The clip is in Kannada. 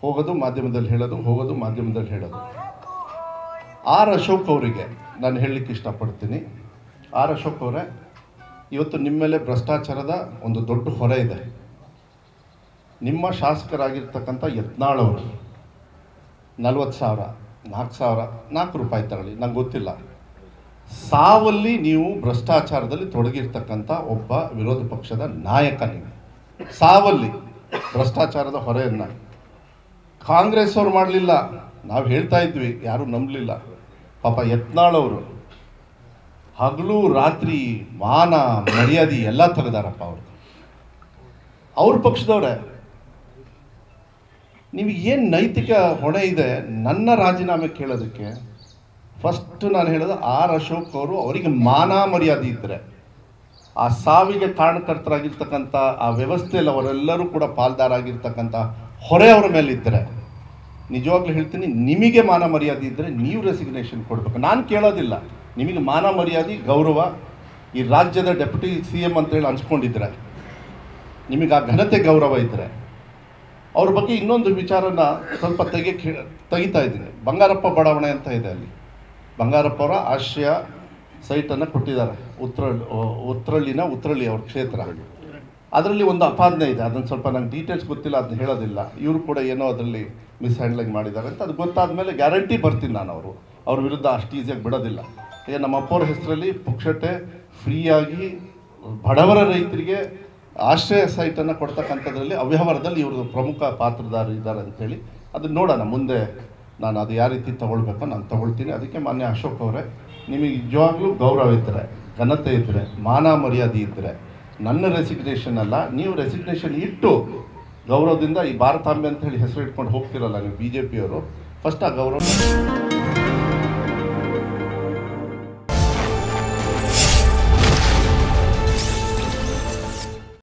ಹೋಗೋದು ಮಾಧ್ಯಮದಲ್ಲಿ ಹೇಳೋದು, ಹೋಗೋದು ಮಾಧ್ಯಮದಲ್ಲಿ ಹೇಳೋದು. ಆರ್ ಅಶೋಕ್ ಅವರಿಗೆ ನಾನು ಹೇಳಲಿಕ್ಕೆ ಇಷ್ಟಪಡ್ತೀನಿ. ಆರ್ ಅಶೋಕ್ ಅವರೇ, ಇವತ್ತು ನಿಮ್ಮ ಮೇಲೆ ಭ್ರಷ್ಟಾಚಾರದ ಒಂದು ದೊಡ್ಡ ಹೊರೆ ಇದೆ. ನಿಮ್ಮ ಶಾಸಕರಾಗಿರ್ತಕ್ಕಂಥ ಯತ್ನಾಳ್ ಅವರು 40,000, 4 ರೂಪಾಯಿ ತಗೊಳ್ಳಿ, ನಂಗೆ ಗೊತ್ತಿಲ್ಲ, ಸಾವಲ್ಲಿ ನೀವು ಭ್ರಷ್ಟಾಚಾರದಲ್ಲಿ ತೊಡಗಿರ್ತಕ್ಕಂಥ ಒಬ್ಬ ವಿರೋಧ ಪಕ್ಷದ ನಾಯಕ. ನೀವು ಸಾವಲ್ಲಿ ಭ್ರಷ್ಟಾಚಾರದ ಹೊರೆಯನ್ನು ಕಾಂಗ್ರೆಸ್ ಅವ್ರು ಮಾಡಲಿಲ್ಲ, ನಾವು ಹೇಳ್ತಾ ಇದ್ವಿ, ಯಾರೂ ನಂಬಲಿಲ್ಲ. ಪಾಪ ಯತ್ನಾಳ್ ಅವರು ಹಗಲು ರಾತ್ರಿ ಮಾನ ಮರ್ಯಾದೆ ಎಲ್ಲ ತೆಗೆದಾರಪ್ಪ ಅವರು. ಅವ್ರ ಪಕ್ಷದವ್ರೆ. ನಿಮಗೆ ಏನು ನೈತಿಕ ಹೊಣೆ ಇದೆ ನನ್ನ ರಾಜೀನಾಮೆ ಕೇಳೋದಕ್ಕೆ? ಫಸ್ಟ್ ನಾನು ಹೇಳೋದು, ಆರ್ ಅಶೋಕ್ ಅವರು, ಅವರಿಗೆ ಮಾನ ಮರ್ಯಾದೆ ಇದ್ದರೆ, ಆ ಸಾವಿಗೆ ಕಾರಣಕರ್ತರಾಗಿರ್ತಕ್ಕಂಥ ಆ ವ್ಯವಸ್ಥೆಯಲ್ಲಿ ಅವರೆಲ್ಲರೂ ಕೂಡ ಪಾಲ್ದಾರಾಗಿರ್ತಕ್ಕಂಥ ಹೊರೆ ಅವರ ಮೇಲೆ ಇದ್ದರೆ, ನಿಜವಾಗ್ಲೂ ಹೇಳ್ತೀನಿ, ನಿಮಗೆ ಮಾನ ಮರ್ಯಾದೆ ಇದ್ದರೆ ನೀವು ರೆಸಿಗ್ನೇಷನ್ ಕೊಡಬೇಕು. ನಾನು ಕೇಳೋದಿಲ್ಲ. ನಿಮಗೆ ಮಾನ ಮರ್ಯಾದೆ, ಗೌರವ, ಈ ರಾಜ್ಯದ ಡೆಪ್ಯೂಟಿ CM ಅಂತೇಳಿ ಅನ್ಸ್ಕೊಂಡಿದ್ರೆ, ನಿಮಗೆ ಆ ಘನತೆ ಗೌರವ ಇದ್ದರೆ, ಅವ್ರ ಬಗ್ಗೆ ಇನ್ನೊಂದು ವಿಚಾರನ ಸ್ವಲ್ಪ ತೆಗಿತಾ ಇದ್ದೀನಿ. ಬಂಗಾರಪ್ಪ ಬಡಾವಣೆ ಅಂತ ಇದೆ, ಅಲ್ಲಿ ಬಂಗಾರಪ್ಪ ಅವರ ಆಶ್ರಯ ಸೈಟನ್ನು ಕೊಟ್ಟಿದ್ದಾರೆ. ಉತ್ರಳ್ಳಿ ಅವ್ರ ಕ್ಷೇತ್ರ. ಅದರಲ್ಲಿ ಒಂದು ಅಪಾದನೆ ಇದೆ, ಅದನ್ನು ಸ್ವಲ್ಪ ನಂಗೆ ಡೀಟೇಲ್ಸ್ ಗೊತ್ತಿಲ್ಲ, ಅದನ್ನ ಹೇಳೋದಿಲ್ಲ. ಇವರು ಕೂಡ ಏನೋ ಅದರಲ್ಲಿ ಮಿಸ್ಹ್ಯಾಂಡ್ಲಿಂಗ್ ಮಾಡಿದ್ದಾರೆ ಅಂತ. ಅದು ಗೊತ್ತಾದ ಮೇಲೆ ಗ್ಯಾರಂಟಿ ಬರ್ತೀನಿ ನಾನು. ಅವ್ರ ವಿರುದ್ಧ ಅಷ್ಟು ಈಸಿಯಾಗಿ ಬಿಡೋದಿಲ್ಲ. ಈಗ ನಮ್ಮ ಅಪ್ಪವ್ರ ಹೆಸರಲ್ಲಿ ಪುಕ್ಷಟೆ ಫ್ರೀಯಾಗಿ ಬಡವರ ರೈತರಿಗೆ ಆಶ್ರಯ ಸೈಟನ್ನು ಕೊಡ್ತಕ್ಕಂಥದ್ರಲ್ಲಿ ಅವ್ಯವಹಾರದಲ್ಲಿ ಇವ್ರದ್ದು ಪ್ರಮುಖ ಪಾತ್ರಧಾರ ಇದ್ದಾರೆ ಅಂಥೇಳಿ. ಅದನ್ನು ನೋಡೋಣ ಮುಂದೆ. ನಾನು ಅದು ಯಾವ ರೀತಿ ತೊಗೊಳ್ಬೇಕೋ ನಾನು ತೊಗೊಳ್ತೀನಿ. ಅದಕ್ಕೆ ಮಾನ್ಯ ಅಶೋಕ್ ಅವರೇ, ನಿಮಗೆ ನಿಜವಾಗ್ಲೂ ಗೌರವ ಇದ್ದರೆ, ಘನತೆ ಇದ್ದರೆ, ಮಾನ ಮರ್ಯಾದೆ ಇದ್ದರೆ, ನನ್ನ ರೆಸಿಗ್ನೇಷನ್ ಅಲ್ಲ, ನೀವು ರೆಸಿಗ್ನೇಷನ್ ಇಟ್ಟು ಗೌರವದಿಂದ ಈ ಭಾರತಾಂಬೆ ಅಂತ ಹೇಳಿ ಹೆಸರು ಇಟ್ಕೊಂಡು ಹೋಗ್ತಿರಲ್ಲ ನೀವು BJP ಅವರು, ಫಸ್ಟ್ ಆ ಗೌರವ